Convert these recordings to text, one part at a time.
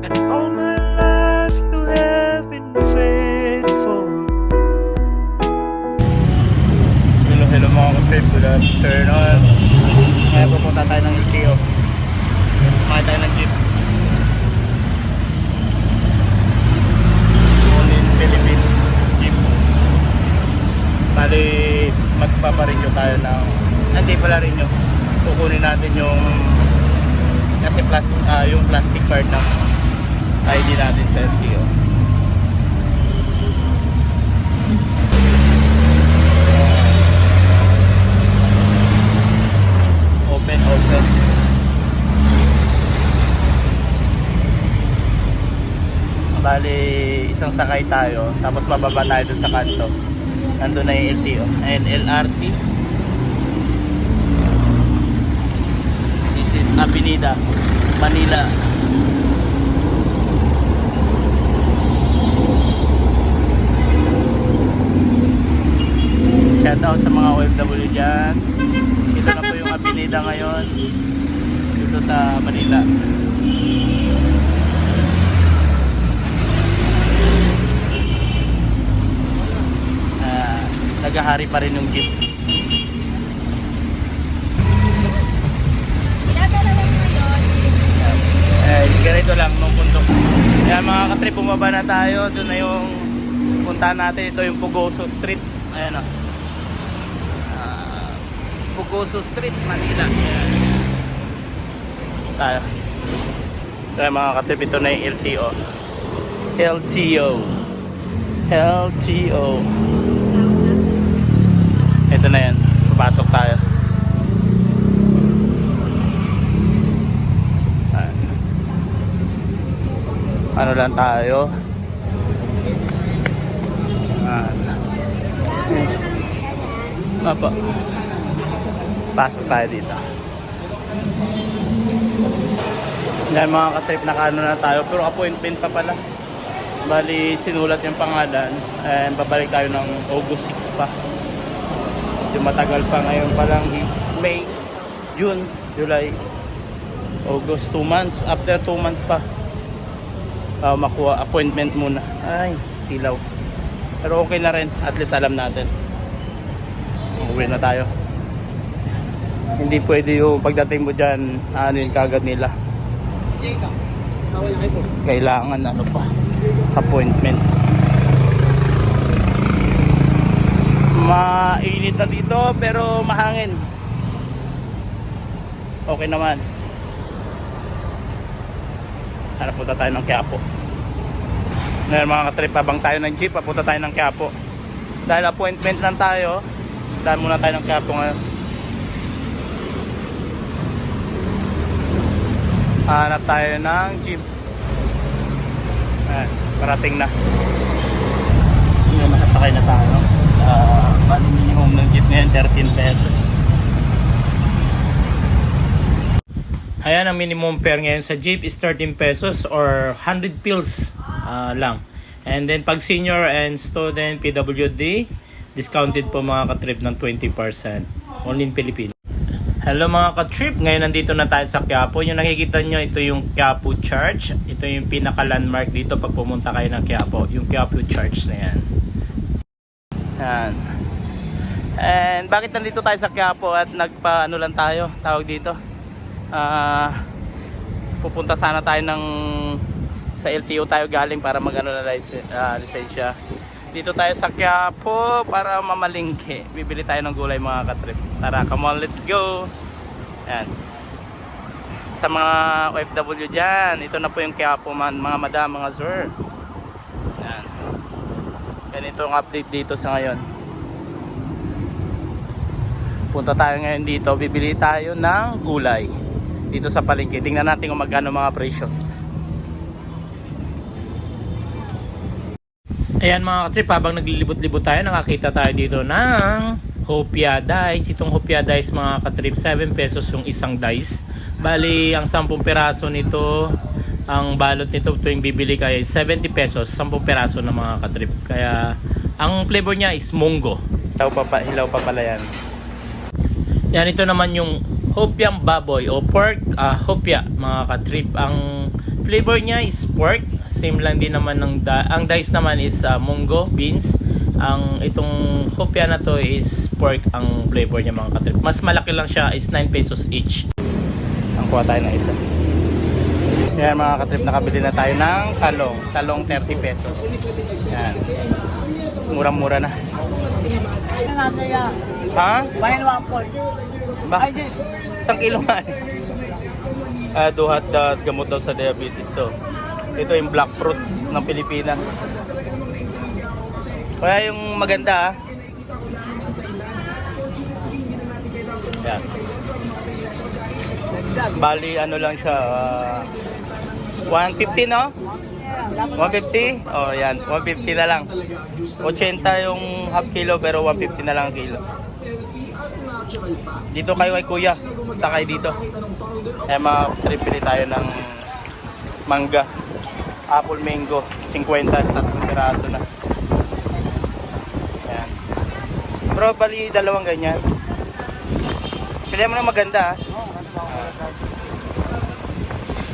And all my life you have been faithful. Hello mga ka-trip, good afternoon. Ngayon pupunta tayo ng LTO. Kumain tayo ng jeep. All in Philippines jeep. Bali magpaparinyo tayo ng hindi pala rinyo. Kukunin natin yung kasi yung plastic card ng ID natin sa LTO. Open. Bali, isang sakay tayo, tapos bababa tayo dun sa kanto. Nandun na yung LTO. And LRT. This is Avenida, Manila. Shout out sa mga OFW dyan. Ito na po yung Avenida ngayon dito sa Manila. Naghahari pa rin yung jeep. Ganito lang nung bundok. Kaya mga katrip, bumaba na tayo. Doon na yung puntahan natin. Ito yung Pugoso Street. Ayan o. Pugoso Street, Manila. Ayan. Tayo. So mga katrip, ito na yung LTO. LTO. Ito na yan. Papasok tayo. Ano lang tayo. Apa. Pasok tayo dito. Yan mga ka-trip, nakaano na tayo. Pero appointment pa pala. Bali sinulat yung pangalan. And babalik tayo ng August 6 pa. Yung matagal pa, ngayon pa lang is May, June, July, August, 2 months. After 2 months pa makuha appointment muna. Ay, silaw. Pero okay na rin, at least alam natin. Uwi na tayo. Hindi pwede yung pagdating mo dyan, ano yung kagad nila. Kailangan ano pa, appointment. Mainit na dito pero mahangin. Okay naman. Hanap punta tayo ng Quiapo. Ngayon mga katrip, habang tayo ng jeep, papunta tayo ng Quiapo. Dahil appointment lang tayo, dahil muna tayo ng Quiapo ngayon. Hanap tayo ng jeep. Ayan, parating na. Ngayon nakasakay na tayo. Bali minimum ng jeep ngayon 13 pesos. Ayan, ang minimum fare ngayon sa jeep is 13 pesos or 100 pills lang. And then pag senior and student PWD, discounted po mga ka-trip ng 20%. Only in Philippines. Hello mga ka-trip, ngayon nandito na tayo sa Quiapo. Yung nakikita nyo, ito yung Quiapo Church. Ito yung pinaka-landmark dito pag pumunta kayo ng Quiapo. Yung Quiapo Church na yan. Yan. And bakit nandito tayo sa Quiapo at nagpa-ano lang tayo, tawag dito? Pupunta sana tayo sa LTO tayo galing para mag-ano na lisensya. Dito tayo sa Quiapo para mamalingke. Bibili tayo ng gulay mga katrip. Tara, come on, let's go. Yan. Sa mga OFW dyan, ito na po yung Quiapo mga madam, mga sir. Yan. Ganito ang update dito sa ngayon. Punta tayo ngayon dito, bibili tayo ng gulay dito sa palengke. Tingnan natin kung magkano mga presyo. Ayan mga katrip, habang naglilibot-libot tayo, nakakita tayo dito ng hopia dice. Itong hopia dice mga katrip, 7 pesos yung isang dice. Bali, ang 10 peraso nito, ang balot nito tuwing bibili kayo 70 pesos, 10 peraso na mga katrip. Kaya, ang flavor niya is munggo. Hilaw pa pala yan. Yan, ito naman yung hopiang baboy o pork hopia mga katrip. Ang Flavor niya is pork. Same lang din naman ng ang dice naman is munggo, beans. Ang itong hopya na to is pork ang flavor niya mga katrip. Mas malaki lang siya, is 9 pesos each. Ang kuha tayo ng isa. Yan mga katrip, nakabili na tayo ng talong. Talong 30 pesos. Yan. Murang-mura na. Ha? Bayan 1 Bakit? Isang kilo nga eh. Duhat gamot daw sa diabetes to. Ito yung black fruits ng Pilipinas. Kaya yung maganda Yan. Bali ano lang siya 150 no? 150? Oh yan, 150 na lang. 80 yung half kilo pero 150 na lang ang kilo. Dito kayo kay kuya, punta kayo dito. Tripili tayo ng mangga, apple mango, 50 sa 3 piraso na. Ayan. Pero bali dalawang ganyan. Pili mo na maganda.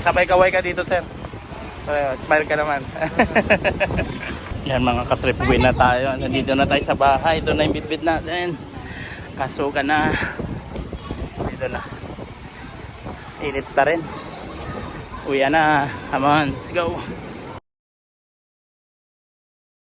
Sabay kaway ka dito sir. Smile ka naman. Yan mga katrip, uwi na tayo. Nandito na tayo sa bahay. Ito na yung bitbit natin. Kasuka na. Dito na. Init pa rin. Uwi na. Come on, let's go.